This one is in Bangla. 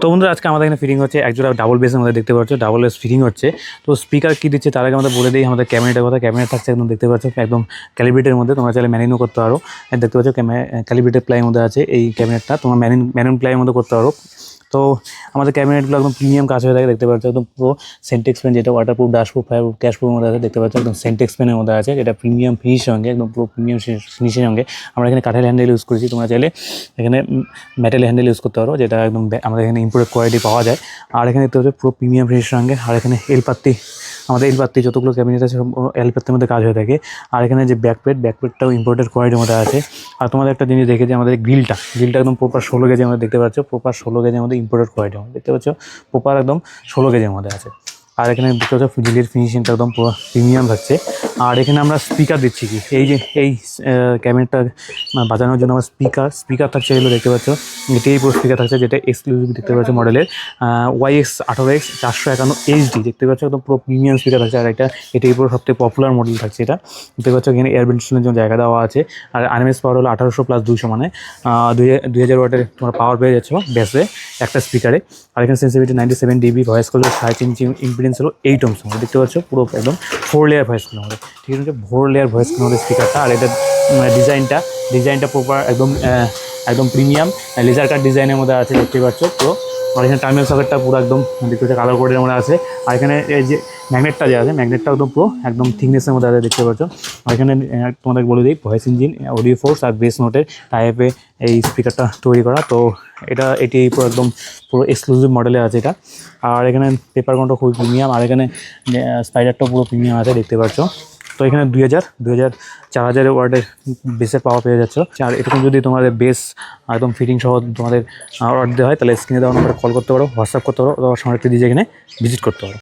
তো বন্ধুরা আজকে আমাদের এখানে ফিটিং হচ্ছে একজোড়া ডাবল বেসের মধ্যে দেখতে পাচ্ছ ডাবল বেস ফিটিং হচ্ছে। তো স্পিকার কি দিচ্ছে তার আগে আমাদের বলে দিই আমাদের ক্যাবিনেটের কথা। ক্যাবিনেট থাকছে একদম দেখতে পাচ্ছ একদম ক্যালিব্রেটের মধ্যে, তোমরা চাইলে ম্যানুয়ালও করতে পারো। দেখতে পাচ্ছ ক্যালিব্রেটেড প্লাইয়ের মধ্যে আছে এই ক্যাবিনেটটা, তোমরা ম্যানুয়াল প্লাইয়ের মধ্যে করতে পারো। তো আমাদের ক্যাবিনেটগুলো একদম প্রিমিয়াম কাজ হয়ে থাকে, দেখতে পাচ্ছ একদম পুরো সেন্টেক্স পেন, যেটা ওয়াটারপ্রুফ, ডাস্টপ্রুফ, ফায়ারপ্রুফ, ক্যাশপ্রুফের মধ্যে আছে। দেখতে পাচ্ছ একদম সেন্টেক্স পেনের মধ্যে আছে, যেটা প্রিমিয়াম ফিনিশের সঙ্গে একদম পুরো প্রিমিয়াম ফিনিশের সঙ্গে। আমরা এখানে কাঠের হ্যান্ডেল ইউজ করেছি, তোমরা চাইলে এখানে মেটাল হ্যান্ডেল ইউজ করতে পারো, যেটা একদম আমাদের এখানে ইম্পোর্টেড কোয়ালিটি পাওয়া যায়। আর এখানে দেখতে পাচ্ছ পুরো প্রিমিয়াম ফিনিশের সঙ্গে। আর এখানে এলপাত্তি, আমাদের এলপাত্তি যতগুলো ক্যাবিনেট আছে এলপাত্তির মধ্যে কাজ হয়ে থাকে। আর এখানে যে ব্যাকপ্লেটটাও ইম্পোর্টেড কোয়ালিটির মধ্যে আছে। আর তোমাদের একটা জিনিস দেখে যে আমাদের গ্রিলটা একদম প্রপার 16 গেজের মধ্যে দেখতে পাচ্ছ, প্রপার 16 গেজের মধ্যে ইম্পোর্টেড কোয়ালিটি দেখতে পাচ্ছ, প্রপার একদম 16 গেজের মধ্যে আছে। আর এখানে দেখতে পাচ্ছ গ্রিলের ফিনিশিংটা একদম পুরো প্রিমিয়াম থাকছে। আর এখানে আমরা স্পিকার দিচ্ছি কি এই যে এই ক্যাবিনেটটা বাজানোর জন্য আমার স্পিকার থাকছে, এগুলো দেখতে পাচ্ছ এটাই পুরো স্পিকার থাকছে, যেটা এক্সক্লুসিভ দেখতে পাচ্ছ মডেলের YX 18X 451 HD দেখতে পাচ্ছ, একদম পুরো প্রিমিয়াম স্পিকার থাকছে। আর এটাই পুরো সবথেকে পপুলার মডেল থাকছে এটা। দেখতে পাচ্ছ এখানে এয়ার ভেন্টিলেশনের জন্য জায়গা দেওয়া আছে। আর RMS পাওয়ার হলো 1800 + 200, মানে 2000 ওয়াটের তোমার পাওয়ার পেয়ে যাচ্ছ বেসে একটা স্পিকারে। আর এখানে সেন্সিটিভিটি 97 dB, ভয়েস কল 3.5 ইঞ্চি, ইম্পিডেন্স হলো 8 ohms মধ্যে দেখতে পাচ্ছ, পুরো একদম 4 লেয়ার ভয়েস কল মধ্যে, ঠিক আছে 4 লেয়ার ভয়েস কল মধ্যে স্পিকারটা। আর এটা ডিজাইনটা প্রপার একদম প্রিমিয়াম লেজার কাট ডিজাইনের মধ্যে আছে দেখতে পাচ্ছ পুরো। আর এখানে টার্মিনাল সকেটটা পুরো একদম দেখতে পাচ্ছ কালার কোডের মধ্যে আছে। আর এখানে এই যে ম্যাগনেটটা যে আছে, ম্যাগনেটটা একদম পুরো একদম থিকনেসের মধ্যে আছে দেখতে পাচ্ছ। আর এখানে তোমাদের বলে দিই ভয়েস ইঞ্জিন, অডিও ফোর্স আর বেস নোটের টাইপে এই স্পিকারটা তৈরি করা। তো এটি পুরো একদম পুরো এক্সক্লুসিভ মডেলে আছে এটা। আর এখানে পেপার কাউন্টটা খুবই প্রিমিয়াম। আর এখানে স্পাইডারটাও পুরো প্রিমিয়াম আছে দেখতে পাচ্ছ। তো এখানে 4000 ওয়াটের বেসের পাওয়ার পেয়ে যাচ্ছ। আর এরকম যদি তোমাদের বেস একদম ফিটিং সহ তোমাদের অর্ডার দেওয়া হয়, তাহলে স্ক্রিনে দেওয়া নম্বরে কল করতে পারো, হোয়াটসঅ্যাপ করতে পারো, অথবা সরাসরি এখানে ভিজিট করতে পারো।